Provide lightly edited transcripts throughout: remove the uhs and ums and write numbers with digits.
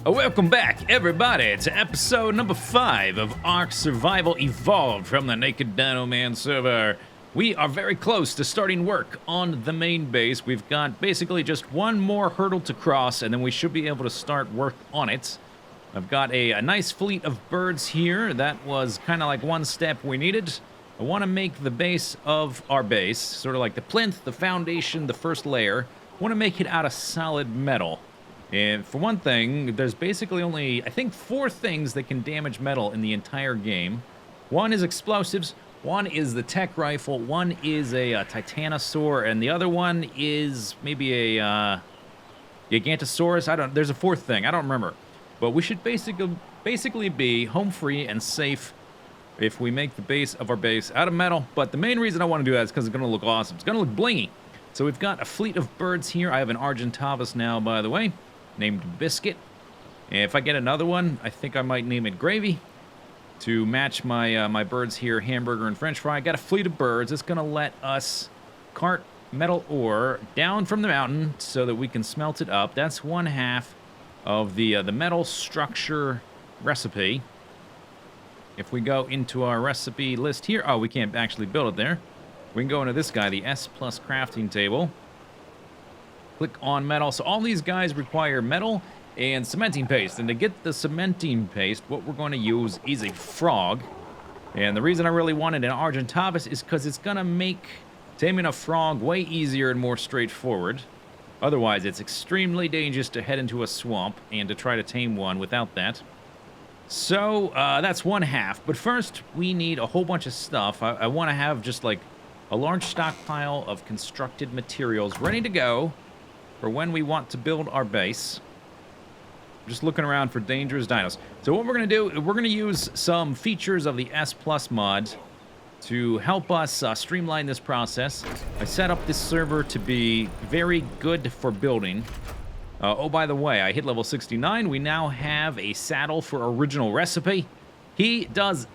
Welcome back, everybody, to episode number 5 of Ark Survival Evolved from the Naked Dino Man server. We are very close to starting work on the main base. We've got basically just one more hurdle to cross, and then we should be able to start work on it. I've got a nice fleet of birds here. That was kind of like one step we needed. I want to make the base of our base, sort of like the plinth, the foundation, the first layer. I want to make it out of solid metal. And for one thing, there's basically only, I think, 4 things that can damage metal in the entire game. One is explosives, one is the tech rifle, one is a titanosaur, and the other one is maybe a gigantosaurus. There's a 4th thing, I don't remember. But we should basically be home free and safe if we make the base of our base out of metal. But the main reason I want to do that is because it's going to look awesome. It's going to look blingy. So we've got a fleet of birds here. I have an Argentavis now, by the way, named Biscuit. And if I get another one, I think I might name it Gravy to match my my birds here, Hamburger and French Fry. I got a fleet of birds. It's going to let us cart metal ore down from the mountain so that we can smelt it up. That's one half of the metal structure recipe. If we go into our recipe list here, oh, we can't actually build it there. We can go into this guy, the S+ crafting table. Click on metal. So all these guys require metal and cementing paste. And to get the cementing paste, what we're going to use is a frog. And the reason I really wanted an Argentavis is because it's going to make taming a frog way easier and more straightforward. Otherwise, it's extremely dangerous to head into a swamp and to try to tame one without that. So, that's one half. But first, we need a whole bunch of stuff. I want to have just like a large stockpile of constructed materials ready to go for when we want to build our base. Just looking around for dangerous dinos. So what we're going to do, we're going to use some features of the S+ mod to help us streamline this process. I set up this server to be very good for building. Oh, by the way, I hit level 69. We now have a saddle for original recipe. He does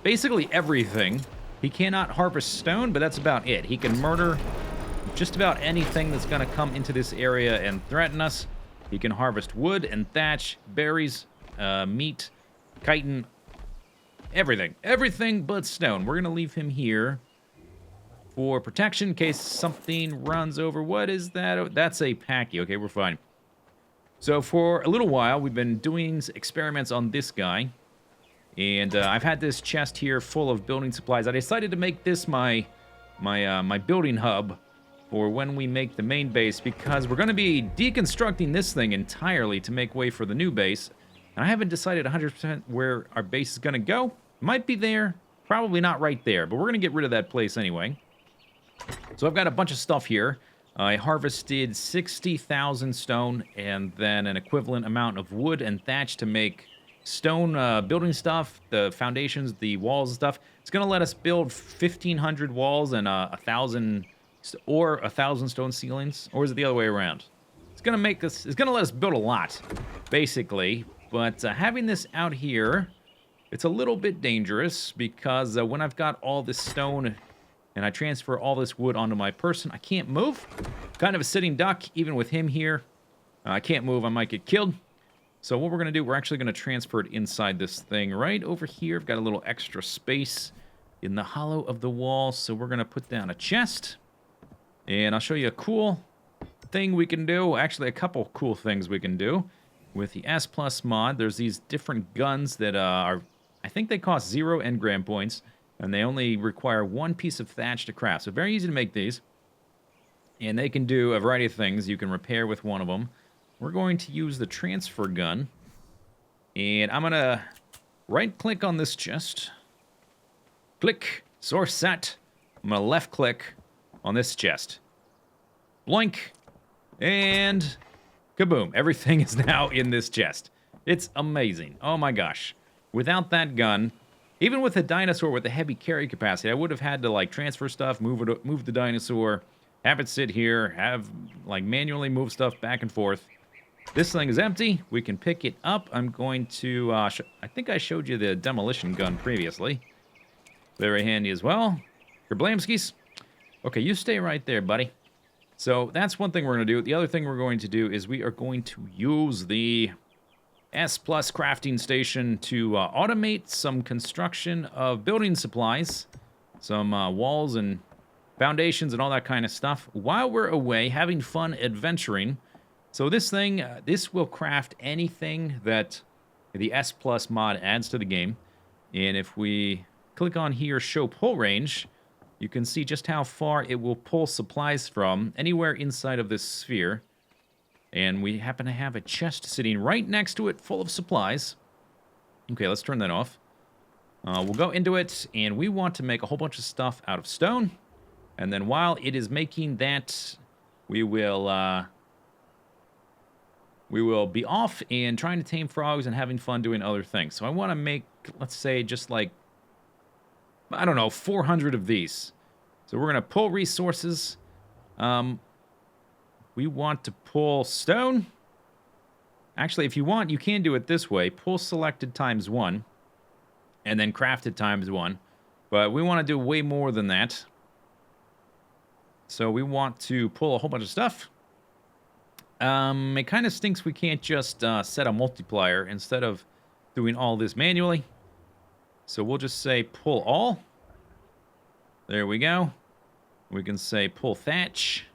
basically everything. He cannot harvest stone, but that's about it. He can murder just about anything that's going to come into this area and threaten us. He can harvest wood and thatch, berries, meat, chitin, everything. Everything but stone. We're going to leave him here for protection in case something runs over. What is that? Oh, that's a packy. Okay, we're fine. So for a little while, we've been doing experiments on this guy. And I've had this chest here full of building supplies. I decided to make this my building hub for when we make the main base, because we're going to be deconstructing this thing entirely to make way for the new base. And I haven't decided 100% where our base is going to go. Might be there, probably not right there, but we're going to get rid of that place anyway. So I've got a bunch of stuff here. I harvested 60,000 stone and then an equivalent amount of wood and thatch to make stone building stuff, the foundations, the walls and stuff. It's going to let us build 1,500 walls and 1,000 or 1,000 stone ceilings, or is it the other way around? It's going to let us build a lot, basically. But having this out here, it's a little bit dangerous because when I've got all this stone and I transfer all this wood onto my person, I can't move. Kind of a sitting duck, even with him here. I can't move, I might get killed. So what we're going to do, we're actually going to transfer it inside this thing right over here. I've got a little extra space in the hollow of the wall, so we're going to put down a chest. And I'll show you a cool thing we can do. Actually, a couple cool things we can do. With the S+ mod, there's these different guns that are, I think they cost 0 engram points. And they only require 1 piece of thatch to craft. So very easy to make these. And they can do a variety of things. You can repair with one of them. We're going to use the transfer gun. And I'm going to right-click on this chest. Click. Source set. I'm going to left-click on this chest. Blink. And kaboom. Everything is now in this chest. It's amazing. Oh my gosh. Without that gun, even with a dinosaur with a heavy carry capacity, I would have had to like transfer stuff, move the dinosaur, have it sit here, have like manually move stuff back and forth. This thing is empty. We can pick it up. I'm going to, I think I showed you the demolition gun previously. Very handy as well. Kerblamskis. Okay, you stay right there, buddy. So that's one thing we're going to do. The other thing we're going to do is we are going to use the S plus crafting station to automate some construction of building supplies, some walls and foundations and all that kind of stuff while we're away having fun adventuring. So this thing, this will craft anything that the S plus mod adds to the game. And if we click on here, show pull range, you can see just how far it will pull supplies from anywhere inside of this sphere. And we happen to have a chest sitting right next to it full of supplies. Okay, let's turn that off. We'll go into it, and we want to make a whole bunch of stuff out of stone. And then while it is making that, we will be off and trying to tame frogs and having fun doing other things. So I want to make, let's say, just like, I don't know, 400 of these. So we're going to pull resources. We want to pull stone. Actually, if you want, you can do it this way. Pull selected times 1. And then crafted times 1. But we want to do way more than that. So we want to pull a whole bunch of stuff. It kind of stinks we can't just set a multiplier instead of doing all this manually. So we'll just say pull all. There we go. We can say pull thatch.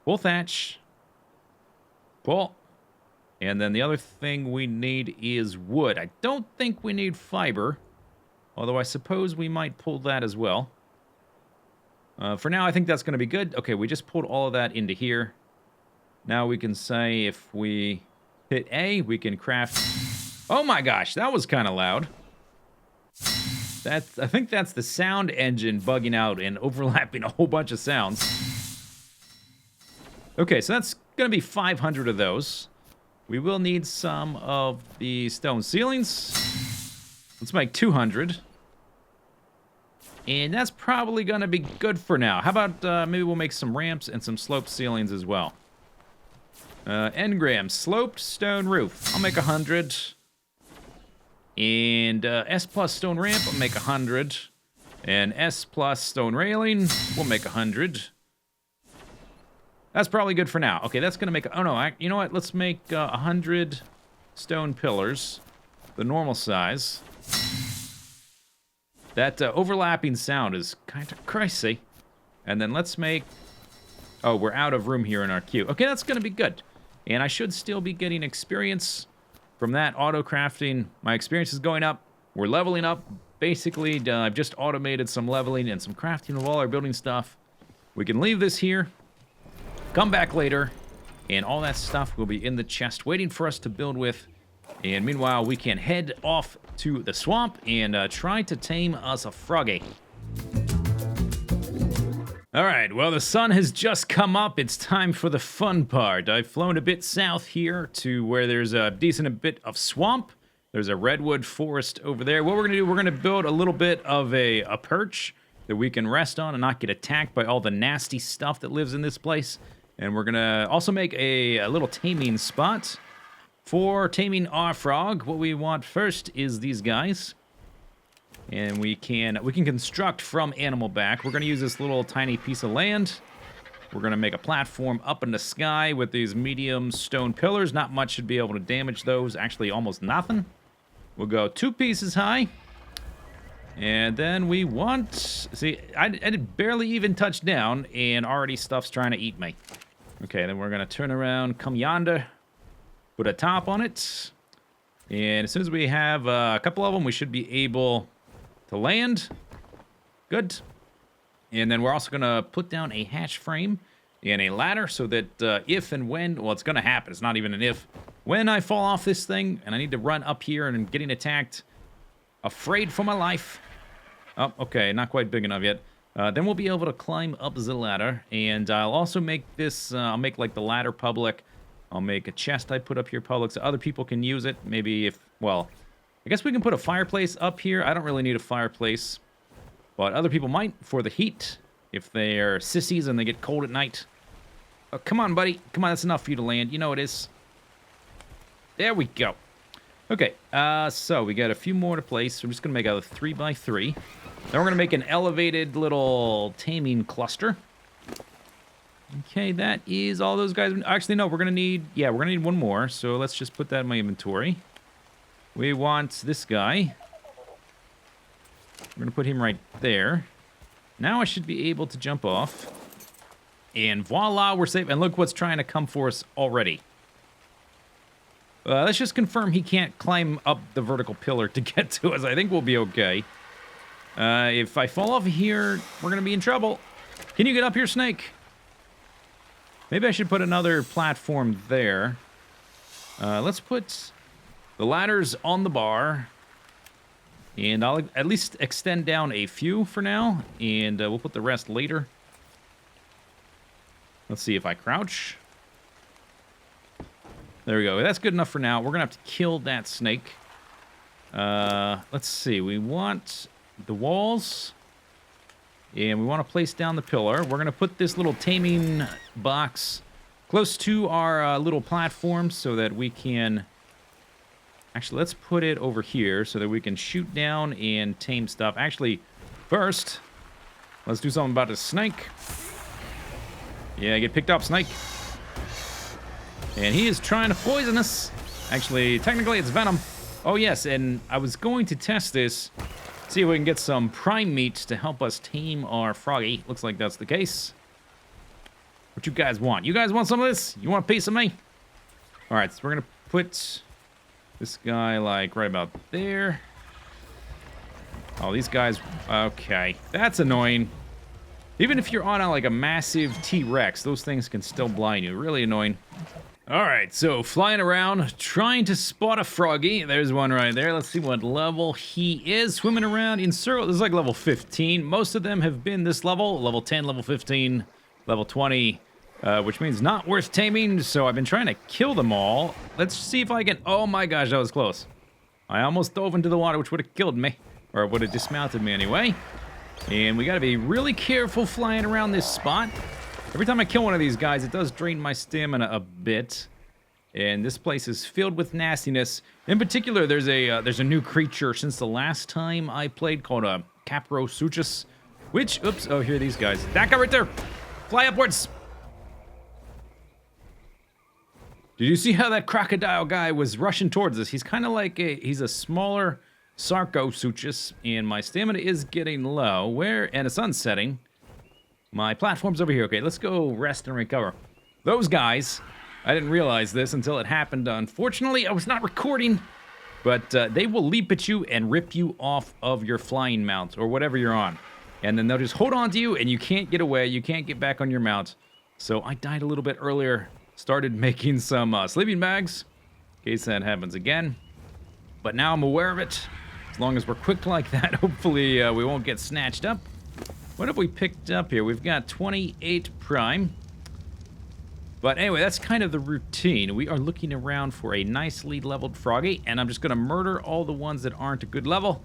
Pull thatch. Pull. And then the other thing we need is wood. I don't think we need fiber. Although I suppose we might pull that as well. For now, I think that's going to be good. Okay, we just pulled all of that into here. Now we can say if we hit A, we can craft... Oh my gosh, that was kind of loud. I think that's the sound engine bugging out and overlapping a whole bunch of sounds. Okay, so that's going to be 500 of those. We will need some of the stone ceilings. Let's make 200. And that's probably going to be good for now. How about maybe we'll make some ramps and some sloped ceilings as well. Engram, sloped stone roof. I'll make 100. And S plus stone ramp, I'll make 100. And S plus stone railing, we'll make 100. That's probably good for now. Okay, that's going to make... Oh, no, you know what? Let's make 100 stone pillars. The normal size. That overlapping sound is kind of crazy. And then let's make... Oh, we're out of room here in our queue. Okay, that's going to be good. And I should still be getting experience from that auto-crafting. My experience is going up. We're leveling up. Basically, I've just automated some leveling and some crafting of all our building stuff. We can leave this here. Come back later. And all that stuff will be in the chest waiting for us to build with. And meanwhile, we can head off to the swamp and try to tame us a froggy. All right, well, the sun has just come up. It's time for the fun part. I've flown a bit south here to where there's a decent bit of swamp. There's a redwood forest over there. What we're going to do, we're going to build a little bit of a perch that we can rest on and not get attacked by all the nasty stuff that lives in this place. And we're going to also make a little taming spot. For taming our frog, what we want first is these guys. And we can construct from animal back. We're going to use this little tiny piece of land. We're going to make a platform up in the sky with these medium stone pillars. Not much should be able to damage those. Actually, almost nothing. We'll go 2 pieces high. And then we want... See, I did barely even touch down, and already stuff's trying to eat me. Okay, then we're going to turn around, come yonder. Put a top on it. And as soon as we have a couple of them, we should be able to land. Good. And then we're also going to put down a hatch frame and a ladder so that if and when... Well, it's going to happen. It's not even an if. When I fall off this thing and I need to run up here and I'm getting attacked, afraid for my life. Oh, okay. Not quite big enough yet. Then we'll be able to climb up the ladder. And I'll also make this... I'll make like the ladder public. I'll make a chest I put up here public so other people can use it. Maybe if, well, I guess we can put a fireplace up here. I don't really need a fireplace, but other people might for the heat if they are sissies and they get cold at night. Oh, come on, buddy. Come on, that's enough for you to land. You know it is. There we go. Okay, so we got a few more to place. I'm just going to make a 3x3. Then we're going to make an elevated little taming cluster. Okay, that is all those guys. Actually, no, we're going to need... Yeah, we're going to need one more. So let's just put that in my inventory. We want this guy. We're going to put him right there. Now I should be able to jump off. And voila, we're safe. And look what's trying to come for us already. Let's just confirm he can't climb up the vertical pillar to get to us. I think we'll be okay. If I fall off here, we're going to be in trouble. Can you get up here, Snake? Maybe I should put another platform there. Let's put the ladders on the bar. And I'll at least extend down a few for now. And we'll put the rest later. Let's see if I crouch. There we go. That's good enough for now. We're going to have to kill that snake. Let's see. We want the walls. And we want to place down the pillar. We're going to put this little taming box close to our little platform so that we can... Actually, let's put it over here so that we can shoot down and tame stuff. Actually, first, let's do something about this snake. Yeah, get picked up, snake. And he is trying to poison us. Actually, technically, it's venom. Oh, yes, and I was going to test this. See if we can get some prime meat to help us tame our froggy. Looks like that's the case. What you guys want? You guys want some of this? You want a piece of me? All right, so we're going to put this guy, like, right about there. Oh, these guys... Okay, that's annoying. Even if you're on, like, a massive T-Rex, those things can still blind you. Really annoying. All right, so flying around, trying to spot a froggy. There's one right there. Let's see what level he is. Swimming around in circles. This is like level 15. Most of them have been this level. Level 10, level 15, level 20, which means not worth taming. So I've been trying to kill them all. Let's see if I can... Oh my gosh, that was close. I almost dove into the water, which would have killed me. Or would have dismounted me anyway. And we got to be really careful flying around this spot. Every time I kill one of these guys, it does drain my stamina a bit. And this place is filled with nastiness. In particular, there's a new creature since the last time I played called a Caprosuchus. Which, oops, oh, here are these guys. That guy right there. Fly upwards. Did you see how that crocodile guy was rushing towards us? He's kind of like he's a smaller Sarcosuchus. And my stamina is getting low. And the sun's setting. My platform's over here. Okay, let's go rest and recover. Those guys, I didn't realize this until it happened. Unfortunately, I was not recording, but they will leap at you and rip you off of your flying mount or whatever you're on. And then they'll just hold on to you and you can't get away. You can't get back on your mount. So I died a little bit earlier. Started making some sleeping bags in case that happens again. But now I'm aware of it. As long as we're quick like that, hopefully we won't get snatched up. What have we picked up here? We've got 28 prime. But anyway, that's kind of the routine. We are looking around for a nicely leveled froggy, and I'm just going to murder all the ones that aren't a good level.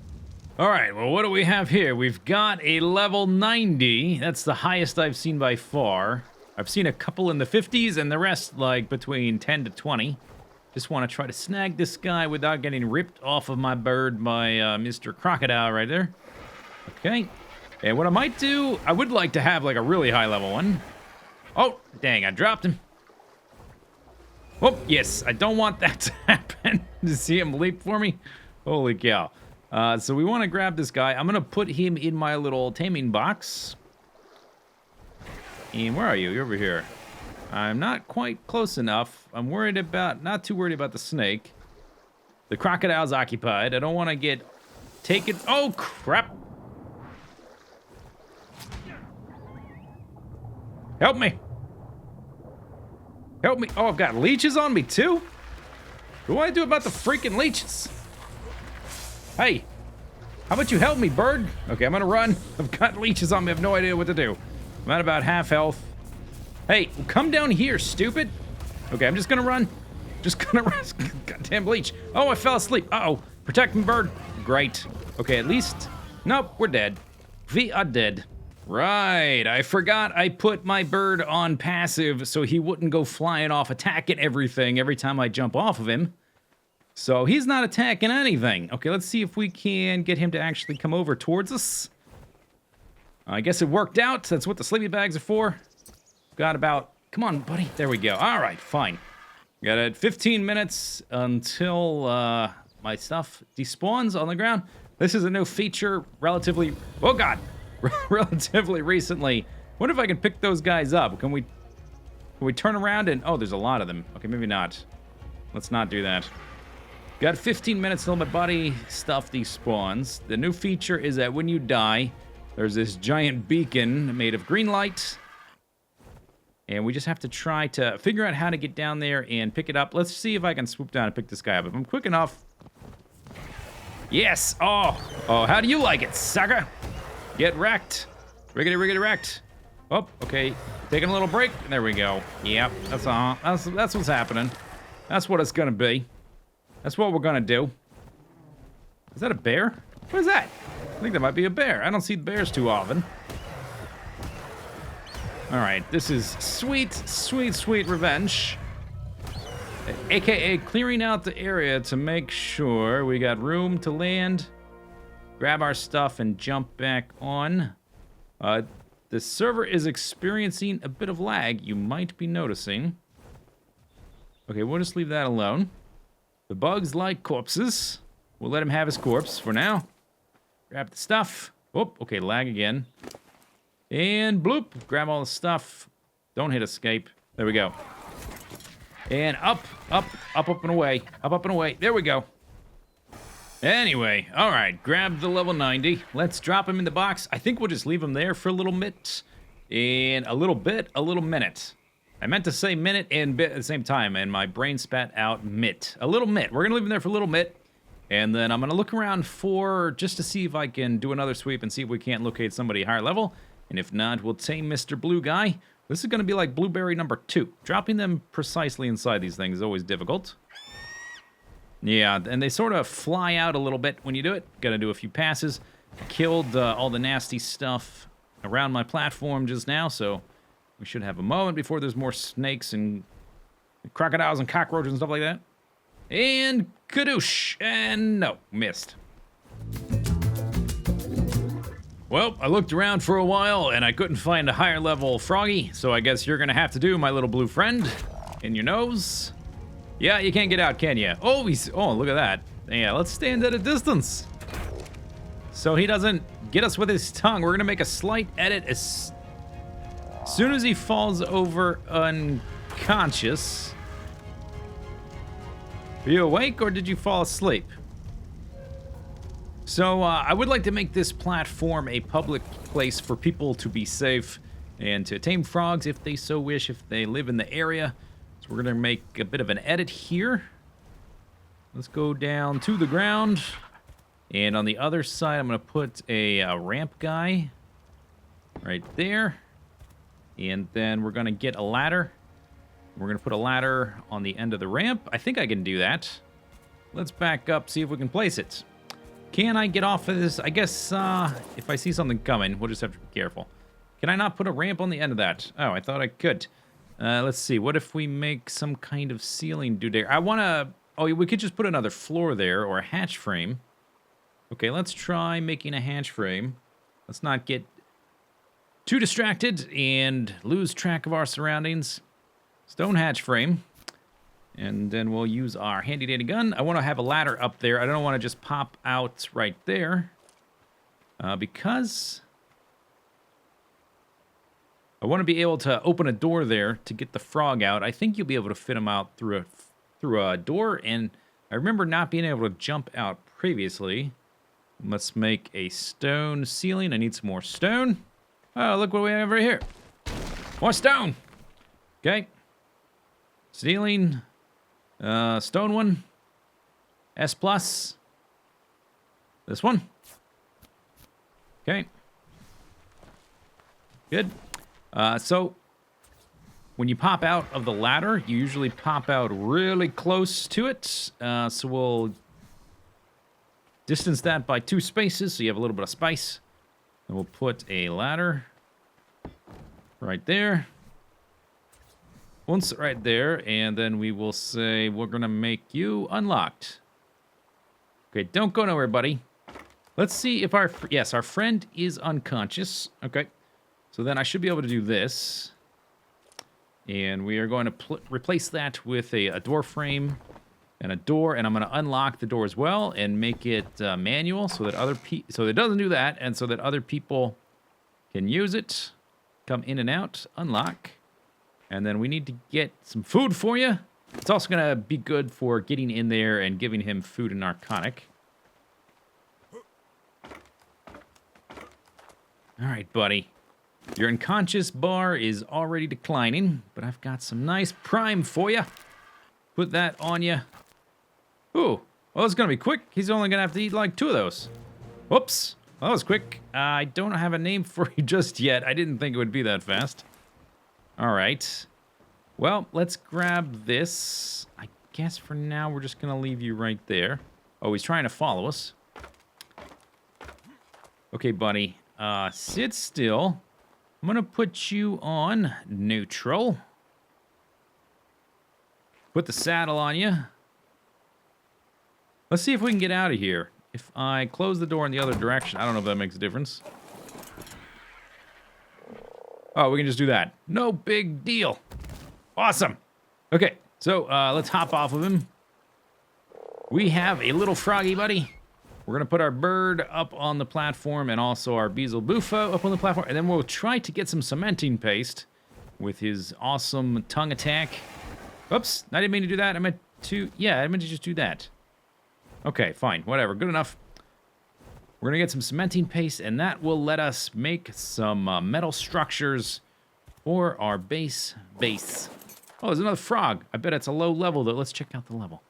All right, well, what do we have here? We've got a level 90. That's the highest I've seen by far. I've seen a couple in the 50s, and the rest, like, between 10 to 20. Just want to try to snag this guy without getting ripped off of my bird by Mr. Crocodile right there. Okay. And what I might do, I would like to have, like, a really high level one. Oh, dang, I dropped him. Oh, yes, I don't want that to happen. To see him leap for me. Holy cow. So we want to grab this guy. I'm going to put him in my little taming box. And where are you? You're over here. I'm not quite close enough. I'm worried about, not too worried about the snake. The crocodile's occupied. I don't want to get taken. Oh, crap. Help me. Help me. Oh, I've got leeches on me, too? What do I do about the freaking leeches? Hey, how about you help me, bird? Okay, I'm gonna run. I've got leeches on me. I have no idea what to do. I'm at about half health. Hey, come down here, stupid. Okay, I'm just gonna run. Just gonna run. Goddamn leech. Oh, I fell asleep. Uh-oh. Protect me, bird. Great. Okay, at least... Nope, we're dead. We are dead. Right, I forgot I put my bird on passive so he wouldn't go flying off attacking everything every time I jump off of him. So he's not attacking anything. Okay, let's see if we can get him to actually come over towards us. I guess it worked out. That's what the sleeping bags are for. Got about... Come on, buddy. There we go. All right, fine. Got it. 15 minutes until my stuff despawns on the ground. This is a new feature relatively... Oh, God. Relatively recently. Wonder if I can pick those guys up. Can we turn around and... Oh, there's a lot of them. Okay, maybe not. Let's not do that. Got 15 minutes till my buddy stuff despawns. The new feature is that when you die, there's this giant beacon made of green light. And we just have to try to figure out how to get down there and pick it up. Let's see if I can swoop down and pick this guy up. If I'm quick enough... Yes! Oh, how do you like it, sucker? Get wrecked. Riggedy wrecked. Oh, okay. Taking a little break. There we go. Yep, that's what's happening. That's what it's gonna be. That's what we're gonna do. Is that a bear? What is that? I think that might be a bear. I don't see bears too often. All right, this is sweet, sweet, sweet revenge. AKA clearing out the area to make sure we got room to land, grab our stuff, and jump back on. The server is experiencing a bit of lag, you might be noticing. Okay, we'll just leave that alone. The bugs like corpses. We'll let him have his corpse for now. Grab the stuff. Oh, okay, lag again. And bloop, grab all the stuff. Don't hit escape. There we go. And up and away. Up and away. There we go. Anyway, all right, grab the level 90. Let's drop him in the box. I think we'll just leave him there for a little bit. And a little minute. I meant to say minute and bit at the same time, and my brain spat out mit. A little mit. We're gonna leave him there for a little bit. And then I'm gonna look around just to see if I can do another sweep and see if we can't locate somebody higher level. And if not, we'll tame Mr. Blue Guy. This is going to be like Blueberry number 2. Dropping them precisely inside these things is always difficult. Yeah, and they sort of fly out a little bit when you do it. Got to do a few passes. Killed all the nasty stuff around my platform just now, so we should have a moment before there's more snakes and crocodiles and cockroaches and stuff like that. And kadoosh! And no, missed. Well, I looked around for a while, and I couldn't find a higher level froggy, so I guess you're gonna have to do, my little blue friend. In your nose. Yeah, you can't get out, can you? Oh, look at that. Yeah, let's stand at a distance. So he doesn't get us with his tongue. We're gonna make a slight edit as soon as he falls over unconscious. Are you awake, or did you fall asleep? So, I would like to make this platform a public place for people to be safe and to tame frogs if they so wish, if they live in the area. So we're going to make a bit of an edit here. Let's go down to the ground. And on the other side, I'm going to put a ramp guy right there. And then we're going to get a ladder. We're going to put a ladder on the end of the ramp. I think I can do that. Let's back up, see if we can place it. Can I get off of this? I guess if I see something coming, we'll just have to be careful. Can I not put a ramp on the end of that? Oh, I thought I could. Let's see. What if we make some kind of ceiling do there? I want to... Oh, we could just put another floor there or a hatch frame. Okay, let's try making a hatch frame. Let's not get too distracted and lose track of our surroundings. Stone hatch frame. And then we'll use our handy-dandy gun. I want to have a ladder up there. I don't want to just pop out right there. Because I want to be able to open a door there to get the frog out. I think you'll be able to fit him out through a door. And I remember not being able to jump out previously. Let's make a stone ceiling. I need some more stone. Oh, look what we have right here. More stone. Okay. Ceiling. Stone one. S+. This one. Okay. Good. So, when you pop out of the ladder, you usually pop out really close to it. So we'll distance that by 2 spaces, so you have a little bit of space. And we'll put a ladder right there. Once right there, and then we will say we're gonna make you unlocked. Okay, don't go nowhere, buddy. Let's see if our friend is unconscious. Okay, so then I should be able to do this. And we are going to replace that with a door frame and a door. And I'm going to unlock the door as well and make it manual so that so that it doesn't do that, and so that other people can use it. Come in and out. Unlock. And then we need to get some food for you. It's also going to be good for getting in there and giving him food and narcotic. All right, buddy. Your unconscious bar is already declining, but I've got some nice prime for you. Put that on you. Ooh, well, it's going to be quick. He's only going to have to eat like 2 of those. Whoops. Well, that was quick. I don't have a name for you just yet. I didn't think it would be that fast. All right. Well, let's grab this. I guess for now we're just going to leave you right there. Oh, he's trying to follow us. Okay, buddy. Sit still. I'm going to put you on neutral. Put the saddle on you. Let's see if we can get out of here. If I close the door in the other direction, I don't know if that makes a difference. Oh, we can just do that. No big deal. Awesome. Okay, so let's hop off of him. We have a little froggy buddy. We're going to put our bird up on the platform and also our Beezle Bufo up on the platform. And then we'll try to get some cementing paste with his awesome tongue attack. Oops, I didn't mean to do that. I meant to just do that. Okay, fine, whatever, good enough. We're going to get some cementing paste, and that will let us make some metal structures for our base. Oh, there's another frog. I bet it's a low level, though. Let's check out the level.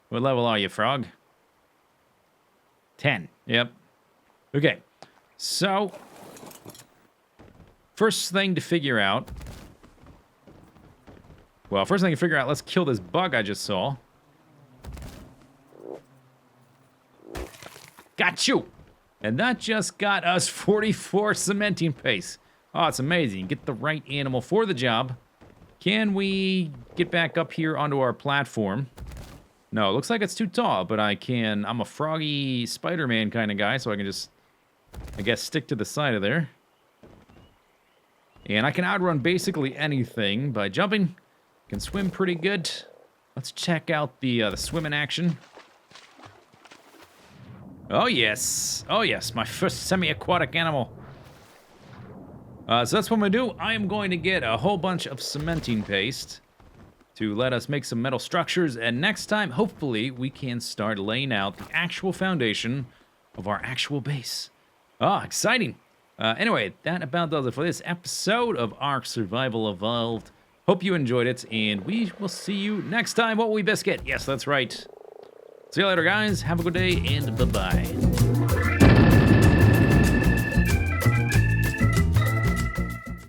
What level are you, frog? 10. Yep. Okay. So, first thing to figure out. Well, first thing to figure out, let's kill this bug I just saw. Got you. And that just got us 44 cementing paste. Oh, it's amazing. Get the right animal for the job. Can we get back up here onto our platform? No, it looks like it's too tall, but I can. I'm a froggy Spider-Man kind of guy, so I can just, I guess, stick to the side of there. And I can outrun basically anything by jumping. Can swim pretty good. Let's check out the swimming action. Oh, yes. Oh, yes. My first semi-aquatic animal. So that's what I'm going to do. I am going to get a whole bunch of cementing paste to let us make some metal structures. And next time, hopefully, we can start laying out the actual foundation of our actual base. Ah, exciting. Anyway, that about does it for this episode of Ark Survival Evolved. Hope you enjoyed it, and we will see you next time. What will we biscuit? Yes, that's right. See you later, guys. Have a good day, and bye-bye.